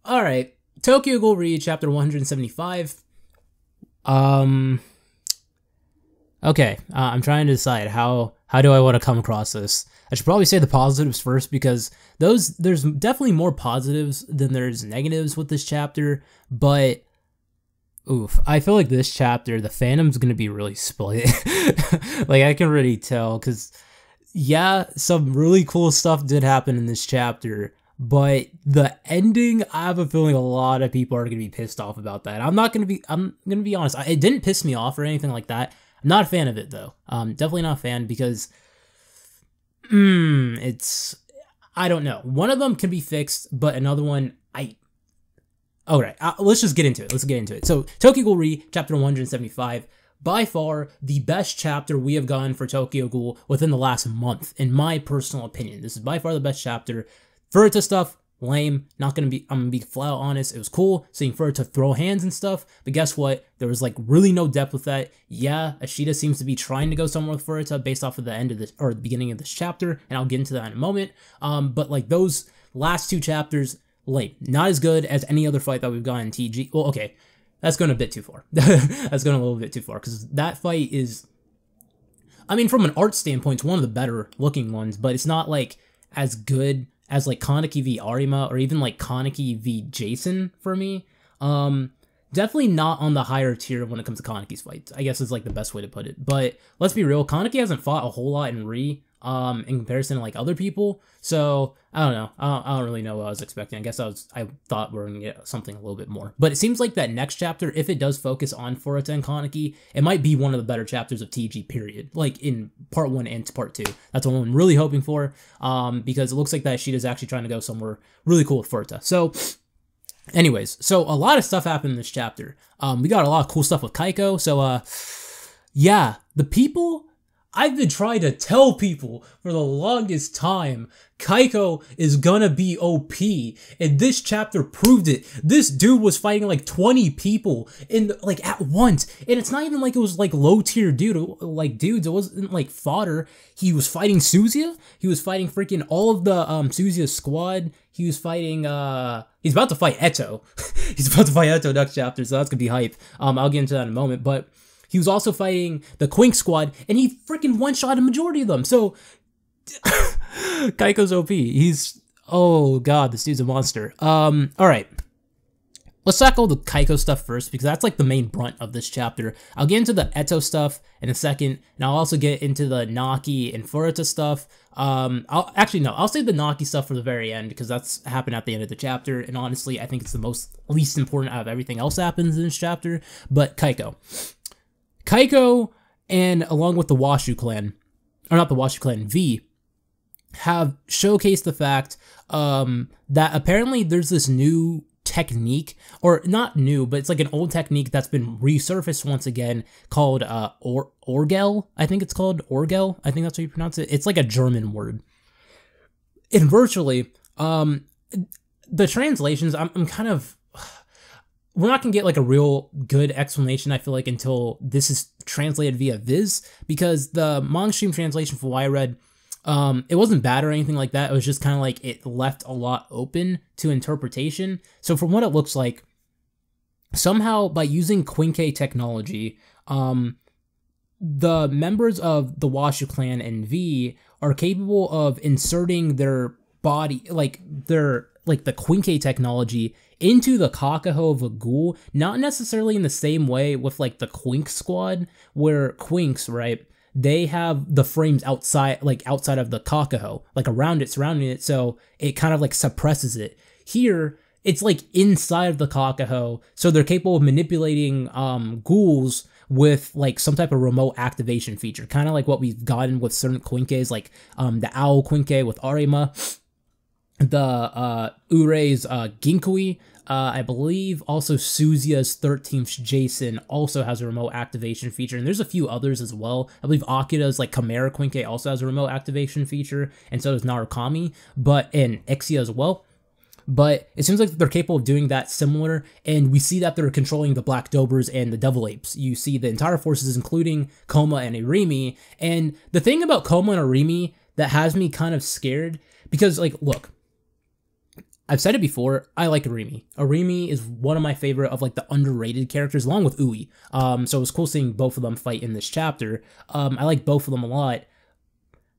Alright, Tokyo Ghoul Read, chapter 175. Um, okay, I'm trying to decide how do I want to come across this. I should probably say the positives first because there's definitely more positives than there's negatives with this chapter, but oof, I feel like this chapter, the fandom's gonna be really split. Like, I can already tell, because, yeah, some really cool stuff did happen in this chapter, but the ending, I have a feeling a lot of people are gonna be pissed off about that. I'm gonna be honest, it didn't piss me off or anything like that. I'm not a fan of it, though. Definitely not a fan, because, I don't know. One of them can be fixed, but another one, alright, let's just get into it. Let's get into it. So, Tokyo Ghoul Re, chapter 175, by far the best chapter we have gotten for Tokyo Ghoul within the last month, in my personal opinion. This is by far the best chapter. Furuta stuff, lame. I'm gonna be flat out honest. It was cool seeing Furuta throw hands and stuff, but guess what? There was like really no depth with that. Yeah, Ashita seems to be trying to go somewhere with Furuta based off of the end of this, or the beginning of this chapter, and I'll get into that in a moment. But like those last two chapters, lame. Not as good as any other fight that we've gotten in TG. Well, okay, that's going a bit too far. That's going a little bit too far, because that fight is, I mean, from an art standpoint, it's one of the better looking ones, but it's not like as good as like Kaneki v Arima, or even like Kaneki v Jason for me. Definitely not on the higher tier when it comes to Kaneki's fights, I guess is like the best way to put it. But let's be real, Kaneki hasn't fought a whole lot in Re, in comparison to like other people, so I don't know. I don't really know what I was expecting. I guess I thought we were gonna get something a little bit more, but it seems like that next chapter, if it does focus on Furuta and Kaneki, it might be one of the better chapters of TG period, like in part 1 and part 2. That's what I'm really hoping for, because it looks like that Sheeta's actually trying to go somewhere really cool with Furuta. So anyways, so a lot of stuff happened in this chapter. We got a lot of cool stuff with Kaiko. So yeah, the people, I've been trying to tell people for the longest time, Kaiko is gonna be OP, and this chapter proved it. This dude was fighting like 20 people like at once, and it's not even like it was like low tier dudes. It wasn't like fodder. He was fighting Suzuya. He was fighting freaking all of the Suzuya's squad. He was fighting he's about to fight Eto. He's about to fight Eto next chapter, so that's gonna be hype. I'll get into that in a moment, but he was also fighting the Quink squad, and he freaking one-shot a majority of them. So, Kaiko's OP. Oh god, this dude's a monster. Alright. Let's tackle the Kaiko stuff first, because that's like the main brunt of this chapter. I'll get into the Eto stuff in a second, and I'll also get into the Naki and Furuta stuff. I'll save the Naki stuff for the very end, because that's happened at the end of the chapter, and honestly, I think it's the least important out of everything else that happens in this chapter. But Kaiko, and along with the Washu clan, or not the Washu clan, V, have showcased the fact that apparently there's this new technique, or not new, but it's like an old technique that's been resurfaced once again, called Orgel. I think it's called Orgel. I think that's how you pronounce it. It's like a German word. And virtually, the translations, I'm kind of, we're not gonna get like a real good explanation, I feel like, until this is translated via Viz, because the Monstream translation for what I read, it wasn't bad or anything like that. It was just kind of like it left a lot open to interpretation. So from what it looks like, somehow by using Quinque technology, the members of the Washu clan and V are capable of inserting their body, like the Quinque technology, into the Kakaho of a ghoul, not necessarily in the same way with like the Quink squad, where Quinks, right, they have the frames outside of the Kakaho, like around it, surrounding it, so it kind of like suppresses it. Here, it's like inside of the Kakaho, so they're capable of manipulating ghouls with like some type of remote activation feature, kind of like what we've gotten with certain Quinkes, like the Owl Quinque with Arima, the Urei's Ginkui, I believe also Suzuya's 13th Jason also has a remote activation feature, and there's a few others as well. I believe Akira's like Chimera Quinque also has a remote activation feature, and so does Narukami, and Exia as well. But it seems like they're capable of doing that similar, and we see that they're controlling the Black Dobers and the Devil Apes. You see the entire forces, including Koma and Irimi, and the thing about Koma and Irimi that has me kind of scared, because, like, look, I've said it before, I like Arimi. Arimi is one of my favorite of like the underrated characters, along with Ui. So it was cool seeing both of them fight in this chapter. I like both of them a lot.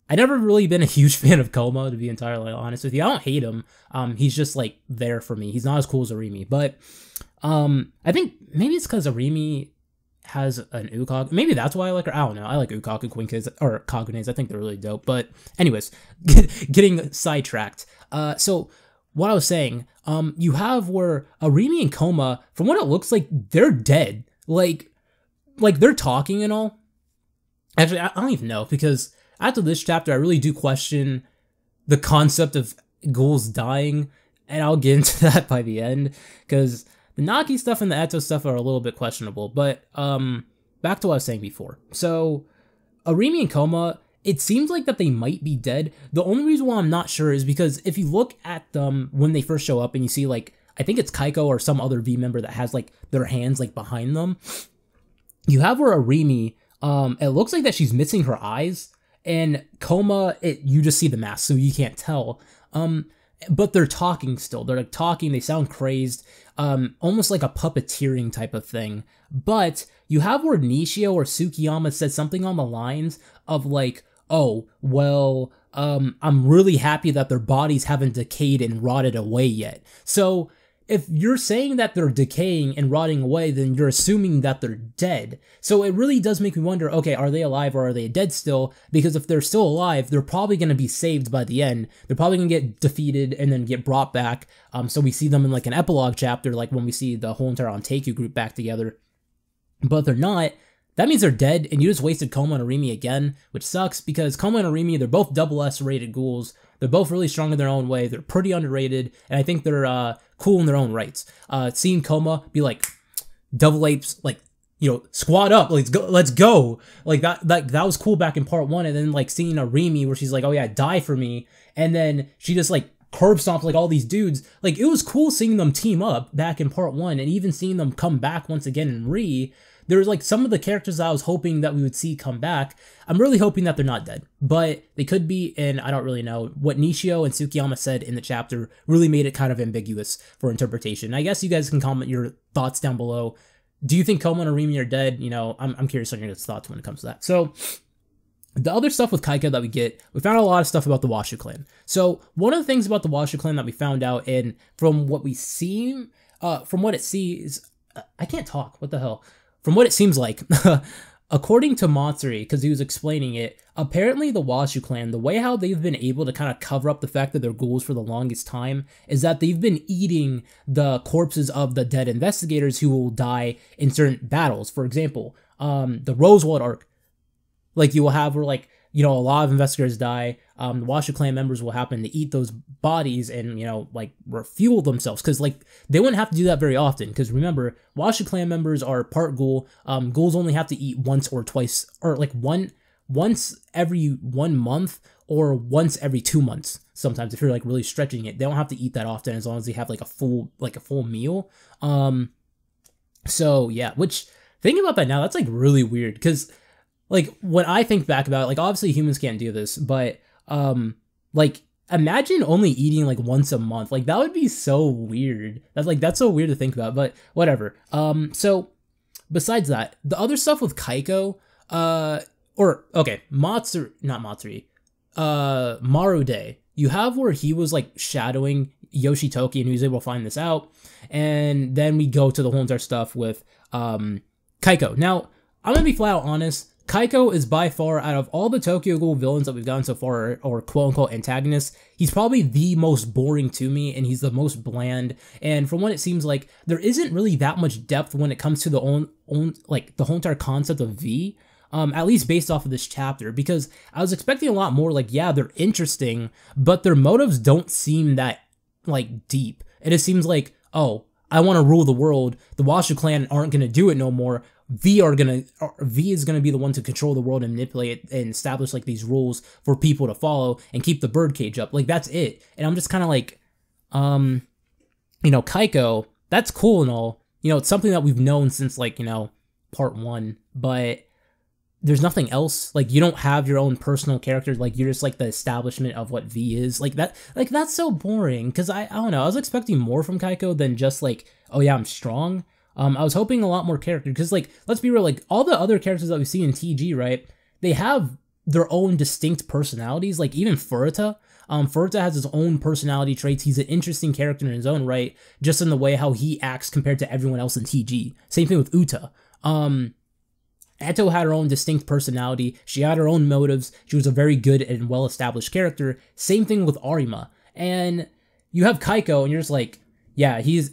I never really been a huge fan of Koma, to be entirely honest with you. I don't hate him. He's just like there for me. He's not as cool as Arimi, but I think maybe it's because Arimi has an Ukag. Maybe that's why I like her. I don't know. I like Ukaku Quinkes or Kagunes. I think they're really dope. But anyways, getting sidetracked. So what I was saying, you have where Arimi and Koma, from what it looks like, they're dead. Like they're talking and all. Actually, I don't even know, because after this chapter, I really do question the concept of ghouls dying, and I'll get into that by the end, because the Naki stuff and the Eto stuff are a little bit questionable. But back to what I was saying before. So Arimi and Koma, it seems like that they might be dead. The only reason why I'm not sure is because if you look at them when they first show up and you see, like, I think it's Kaiko or some other V member that has like their hands like behind them, you have where Arimi, it looks like that she's missing her eyes, and Koma, you just see the mask, so you can't tell. But they're talking still. They're like talking. They sound crazed, almost like a puppeteering type of thing. But you have where Nishio or Tsukiyama said something on the lines of like, "Oh, well, I'm really happy that their bodies haven't decayed and rotted away yet." So if you're saying that they're decaying and rotting away, then you're assuming that they're dead. So it really does make me wonder, okay, are they alive or are they dead still? Because if they're still alive, they're probably going to be saved by the end. They're probably going to get defeated and then get brought back. So we see them in like an epilogue chapter, like when we see the whole entire Onteiku group back together. But they're not. That means they're dead, and you just wasted Koma and Arimi again, which sucks, because Koma and Arimi, they're both double S rated ghouls. They're both really strong in their own way. They're pretty underrated, and I think they're cool in their own rights. Seeing Koma be like, double apes, like, you know, squad up, let's go. Like that was cool back in part 1, and then like seeing Arimi where she's like, oh yeah, die for me, and then she just like curb stomps like all these dudes. Like, it was cool seeing them team up back in part 1, and even seeing them come back once again in there was like some of the characters I was hoping that we would see come back. I'm really hoping that they're not dead, but they could be, and I don't really know. What Nishio and Tsukiyama said in the chapter really made it kind of ambiguous for interpretation. I guess you guys can comment your thoughts down below. Do you think Koma and Arimi are dead? You know, I'm curious on your thoughts when it comes to that. So the other stuff with Kaika that we found a lot of stuff about the Washu clan. So one of the things about the Washu clan that we found out, and from what we see, from what it sees, I can't talk, what the hell? From what it seems like, according to Matsuri, because he was explaining it, apparently the Washu clan, the way how they've been able to kind of cover up the fact that they're ghouls for the longest time is that they've been eating the corpses of the dead investigators who will die in certain battles. For example, the Rosewood arc, like you will have where, like, you know, a lot of investigators die. The Washu clan members will happen to eat those bodies and, you know, like, refuel themselves. Because, like, they wouldn't have to do that very often. Because, remember, Washu clan members are part ghoul. Ghouls only have to eat once or twice, or, like, once every 1 month, or once every 2 months. Sometimes, if you're, like, really stretching it. They don't have to eat that often as long as they have, like, a full meal. So, yeah. Which, thinking about that now, that's, like, really weird. Because, like, when I think back about it, like, obviously humans can't do this, but, like, imagine only eating, like, once a month. Like, that would be so weird. That's so weird to think about, but whatever. So, besides that, the other stuff with Kaiko, Marude, you have where he was, like, shadowing Yoshitoki, and he was able to find this out, and then we go to the whole entire stuff with, Kaiko. Now, I'm gonna be flat out honest, Kaiko is by far, out of all the Tokyo Ghoul villains that we've gotten so far, or quote-unquote antagonists, he's probably the most boring to me, and he's the most bland, and from what it seems like, there isn't really that much depth when it comes to the whole entire concept of V, at least based off of this chapter, because I was expecting a lot more, like, yeah, they're interesting, but their motives don't seem that, like, deep. It just seems like, oh, I want to rule the world, the Washu clan aren't going to do it no more, V is gonna be the one to control the world and manipulate it and establish, like, these rules for people to follow and keep the birdcage up. Like, that's it. And I'm just kind of like, you know, Kaiko, that's cool and all. You know, it's something that we've known since, like, you know, part 1, but there's nothing else. Like, you don't have your own personal character. Like, you're just like the establishment of what V is. Like that's so boring. Cause I don't know. I was expecting more from Kaiko than just like, oh yeah, I'm strong. I was hoping a lot more character. Cause like, let's be real, like all the other characters that we see in TG, right? They have their own distinct personalities. Like even Furuta. Furuta has his own personality traits. He's an interesting character in his own right, just in the way how he acts compared to everyone else in TG. Same thing with Uta. Eto had her own distinct personality. She had her own motives. She was a very good and well-established character. Same thing with Arima. And you have Kaiko, and you're just like, yeah, he's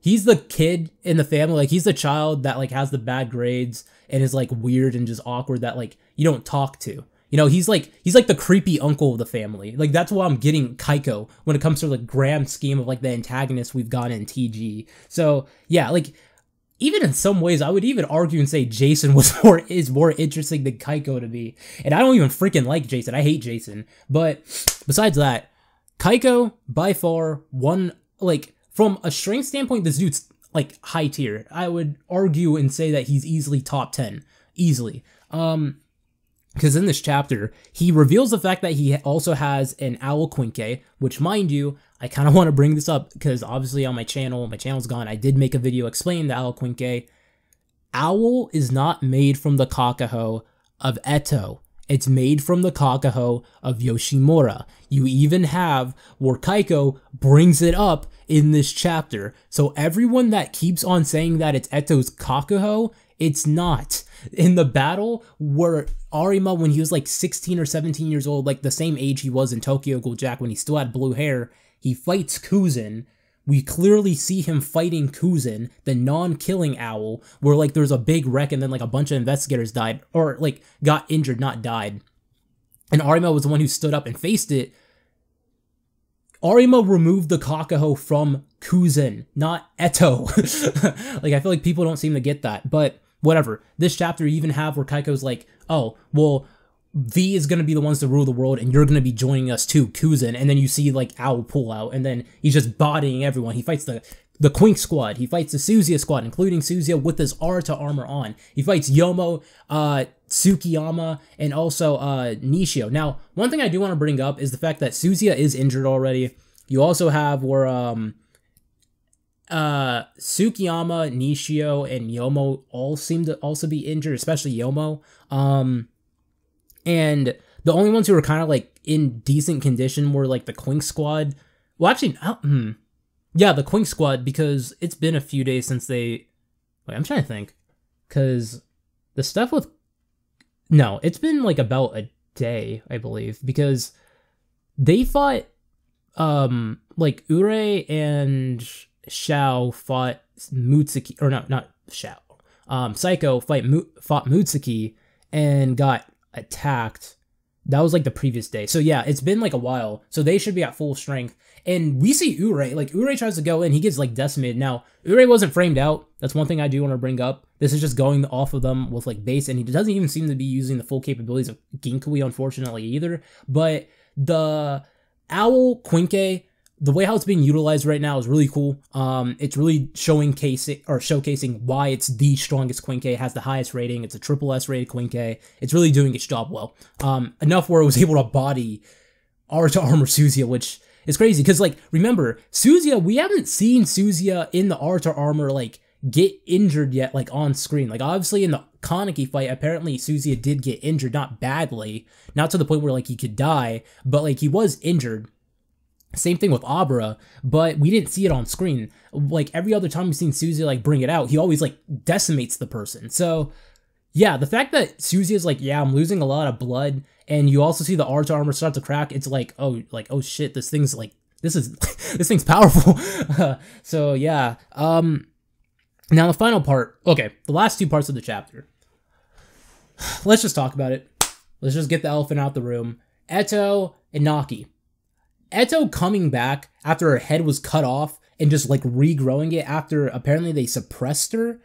the kid in the family. Like, he's the child that, like, has the bad grades and is, like, weird and just awkward that, like, you don't talk to. You know, he's like the creepy uncle of the family. Like, that's why I'm getting Kaiko when it comes to the grand scheme of, like, the antagonists we've got in TG. So, yeah, like, even in some ways, I would even argue and say Jason is more interesting than Kaiko to me. And I don't even freaking like Jason. I hate Jason. But besides that, Kaiko, by far, one, like, from a strength standpoint, this dude's, like, high tier. I would argue and say that he's easily top 10. Easily. Because in this chapter, he reveals the fact that he also has an Owl Quinque, which, mind you, I kind of want to bring this up because obviously on my channel's gone, I did make a video explaining the Owl Quinque. Owl is not made from the Kakaho of Eto. It's made from the Kakaho of Yoshimura. You even have where Kaiko brings it up in this chapter. So everyone that keeps on saying that it's Eto's Kakaho, it's not. In the battle where Arima, when he was like 16 or 17 years old, like the same age he was in Tokyo Ghoul Jack when he still had blue hair, he fights Kuzin. We clearly see him fighting Kuzin, the non-killing owl, where like there's a big wreck and then like a bunch of investigators died, or like got injured, not died. And Arima was the one who stood up and faced it. Arima removed the Kakaho from Kuzin, not Eto. Like, I feel like people don't seem to get that, but whatever. This chapter you even have where Kaiko's like, oh, well, V is going to be the ones to rule the world, and you're going to be joining us too, Kuzin. And then you see, like, Owl pull out, and then he's just bodying everyone. He fights the Quink squad. He fights the Suzuya squad, including Suzuya with his Arata armor on. He fights Yomo, Tsukiyama, and also Nishio. Now, one thing I do want to bring up is the fact that Suzuya is injured already. You also have where Tsukiyama, Nishio, and Yomo all seem to also be injured, especially Yomo. And the only ones who were kind of like in decent condition were like the Quink squad. Well, actually, yeah, the Quink squad, because it's been a few days since they. Wait, I'm trying to think, because the stuff with. No, it's been like about a day, I believe, because they fought, like Ure and Shao fought Mutsuki, or not Shao. Psycho fought Mutsuki and got attacked. That was like the previous day. So yeah, it's been like a while. So they should be at full strength. And we see Ure, like Ure tries to go in, he gets like decimated. Now, Ure wasn't framed out. That's one thing I do want to bring up. This is just going off of them with like base, and he doesn't even seem to be using the full capabilities of Ginkui, unfortunately, either. But the Owl Quinque, the way how it's being utilized right now is really cool. It's really showcasing why it's the strongest Quinque. It has the highest rating. It's a triple S rated Quinque. It's really doing its job well. Enough where it was able to body Arata armor Suzuya, which is crazy. Because, like, remember, Suzuya, we haven't seen Suzuya in the Arata armor, like, get injured yet, like, on screen. Like, obviously, in the Kaneki fight, apparently Suzuya did get injured, not badly. Not to the point where, like, he could die, but, like, he was injured. Same thing with Abra, but we didn't see it on screen. Like, every other time we've seen Suzuya, like, bring it out, he always, like, decimates the person. So, yeah, the fact that Suzuya's like, yeah, I'm losing a lot of blood, and you also see the Arata armor start to crack, it's like, oh shit, this thing's, like, this thing's powerful. So, yeah. Now, the final part, okay, the last two parts of the chapter. Let's just talk about it. Let's just get the elephant out the room. Eto and Naki. Eto coming back after her head was cut off and just like regrowing it after apparently they suppressed her.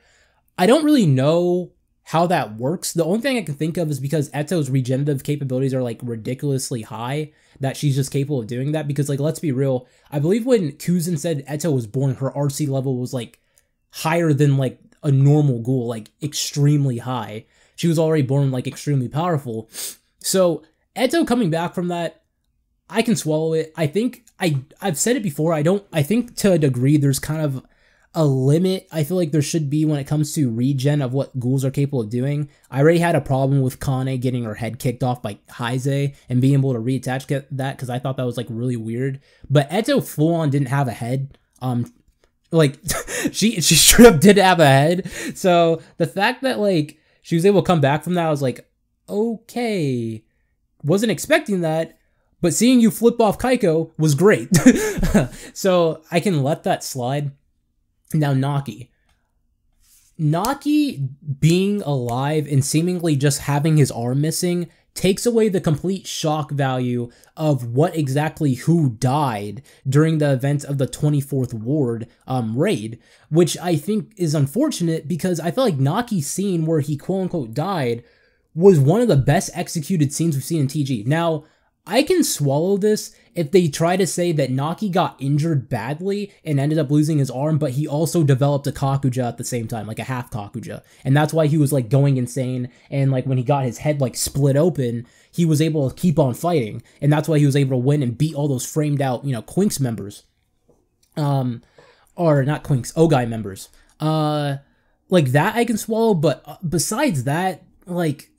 I don't really know how that works. The only thing I can think of is because Eto's regenerative capabilities are like ridiculously high that she's just capable of doing that. Because like, let's be real, I believe when Kuzin said Eto was born, her RC level was like higher than like a normal ghoul, like extremely high. she was already born like extremely powerful. So Eto coming back from that, I can swallow it. I think I've said it before. I think to a degree there's kind of a limit I feel like there should be when it comes to regen of what ghouls are capable of doing. I already had a problem with Kane getting her head kicked off by Heise and being able to reattach that because I thought that was like really weird. But Eto full on didn't have a head. Like she straight up did have a head. So the fact that like she was able to come back from that, I was like, okay, wasn't expecting that. But seeing you flip off Kaiko was great. So I can let that slide. Now, Naki being alive and seemingly just having his arm missing takes away the complete shock value of what exactly who died during the event of the 24th Ward raid, which I think is unfortunate because I feel like Naki's scene where he quote-unquote died was one of the best executed scenes we've seen in TG. Now, I can swallow this if they try to say that Naki got injured badly and ended up losing his arm, but he also developed a Kakuja at the same time, like a half Kakuja. And that's why he was like going insane. And like when he got his head like split open, he was able to keep on fighting. And that's why he was able to win and beat all those framed out, you know, Quinks members. Or not Quinks, Ogai members. Like that I can swallow, but besides that, like,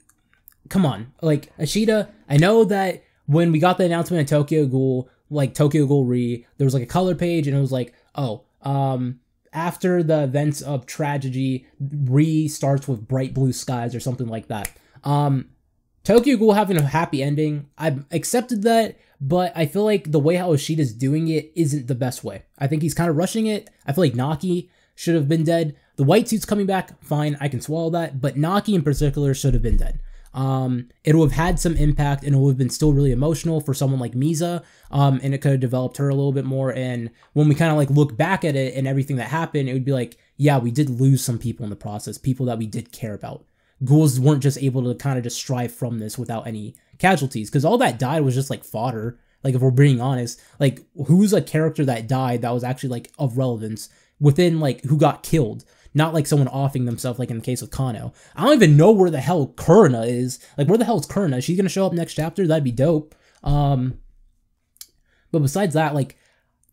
come on. Like, Ashita, I know that when we got the announcement of Tokyo Ghoul, like Tokyo Ghoul Re, there was like a color page and it was like, oh, after the events of tragedy, Re starts with bright blue skies or something like that. Tokyo Ghoul having a happy ending, I've accepted that, but I feel like the way how Ishita's doing it isn't the best way. I think he's kind of rushing it. I feel like Naki should have been dead. The white suit's coming back, fine, I can swallow that, but Naki in particular should have been dead. It would have had some impact and it would have been still really emotional for someone like Misa, and it could have developed her a little bit more. And when we kind of like look back at it and everything that happened, it would be like, yeah, we did lose some people in the process, people that we did care about. Ghouls weren't just able to kind of just strive from this without any casualties, because all that died was just like fodder. Like, if we're being honest, like, who's a character that died that was actually like of relevance within like who got killed? Not like someone offing themselves, like in the case of Kano. I don't even know where the hell Kurina is. Like, where the hell is Kurina? Is she gonna show up next chapter? That'd be dope. But besides that, like,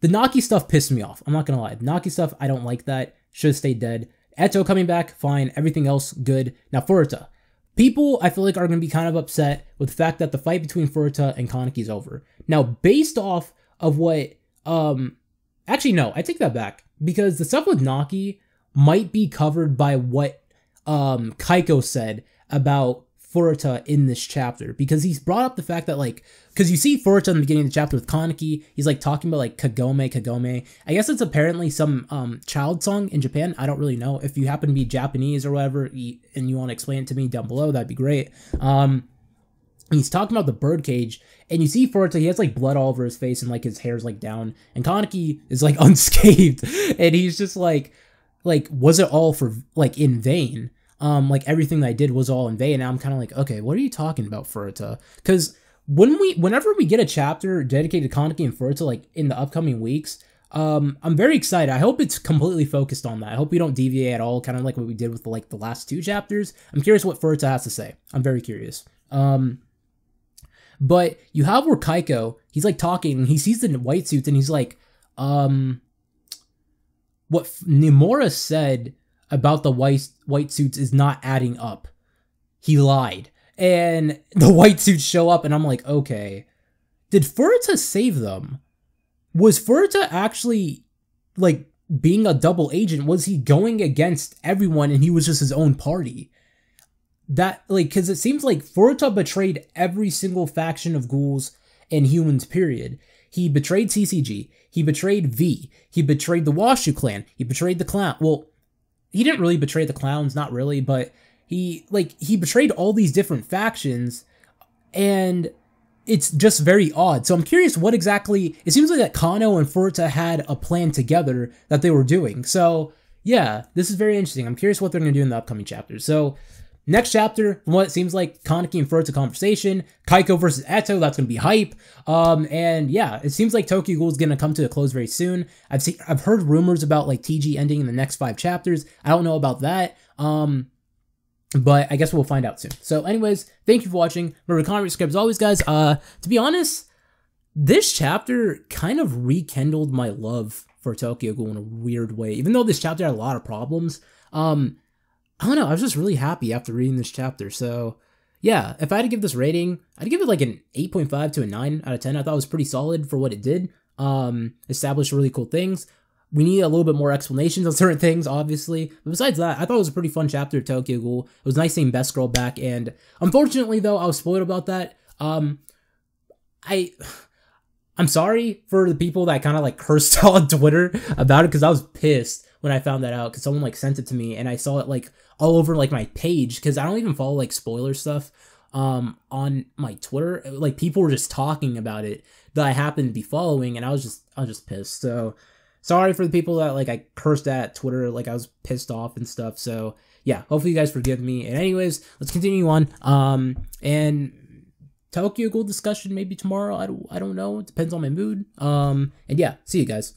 the Naki stuff pissed me off. I'm not gonna lie. The Naki stuff, I don't like that. Should have stayed dead. Eto coming back, fine. Everything else, good. Now, Furuta. People, I feel like, are gonna be kind of upset with the fact that the fight between Furuta and Kaneki is over. Now, based off of what, actually, no, I take that back. Because the stuff with Naki might be covered by what Kaiko said about Furuta in this chapter, because he's brought up the fact that, like, because you see Furuta in the beginning of the chapter with Kaneki, he's like talking about like Kagome. I guess it's apparently some child song in Japan. I don't really know. If you happen to be Japanese or whatever and you want to explain it to me down below, that'd be great. He's talking about the birdcage, and you see Furuta, he has like blood all over his face and like his hair's like down, and Kaneki is like unscathed, and he's just like, was it all for, like, in vain? Like, everything that I did was all in vain, and I'm kind of like, okay, what are you talking about, Furuta? Because whenever we get a chapter dedicated to Kaneki and Furuta, like, in the upcoming weeks, I'm very excited. I hope it's completely focused on that. I hope we don't deviate at all, kind of like what we did with, like, the last two chapters. I'm curious what Furuta has to say. I'm very curious. But you have where Kaiko, he's, like, talking, and he sees the white suits, and he's like, what Nimura said about the white suits is not adding up. He lied. And the white suits show up, and I'm like, okay. Did Furuta save them? Was Furuta actually, like, being a double agent? Was he going against everyone, and he was just his own party? That, like, because it seems like Furuta betrayed every single faction of ghouls and humans, period. He betrayed CCG. He betrayed V. He betrayed the Washu clan. He betrayed the clown. Well, he didn't really betray the clowns, not really, but he betrayed all these different factions, and it's just very odd. So I'm curious what exactly, it seems like that Kano and Furuta had a plan together that they were doing. So yeah, this is very interesting. I'm curious what they're going to do in the upcoming chapters. So next chapter, from what it seems like, Kaneki and Furuta conversation, Kaiko versus Eto, that's going to be hype. And yeah, it seems like Tokyo Ghoul is going to come to a close very soon. I've heard rumors about like TG ending in the next 5 chapters. I don't know about that. But I guess we'll find out soon. So anyways, thank you for watching. Remember, comment, subscribe as always, guys. To be honest, this chapter kind of rekindled my love for Tokyo Ghoul in a weird way. Even though this chapter had a lot of problems, I don't know, I was just really happy after reading this chapter. So yeah, if I had to give this rating, I'd give it like an 8.5 to a 9 out of 10. I thought it was pretty solid for what it did. Established really cool things. We need a little bit more explanations on certain things, obviously. But besides that, I thought it was a pretty fun chapter of Tokyo Ghoul. It was nice seeing Best Girl back, and unfortunately, though, I was spoiled about that. I'm sorry for the people that kind of like cursed on Twitter about it, because I was pissed when I found that out, because someone like sent it to me, and I saw it like all over like my page, because I don't even follow like spoiler stuff on my Twitter. Like, people were just talking about it that I happened to be following, and I was just pissed. So sorry for the people that like I cursed at Twitter, like I was pissed off and stuff. So yeah, hopefully you guys forgive me. And anyways, let's continue on. And Tokyo Ghoul discussion maybe tomorrow. I don't know. It depends on my mood. And yeah, see you guys.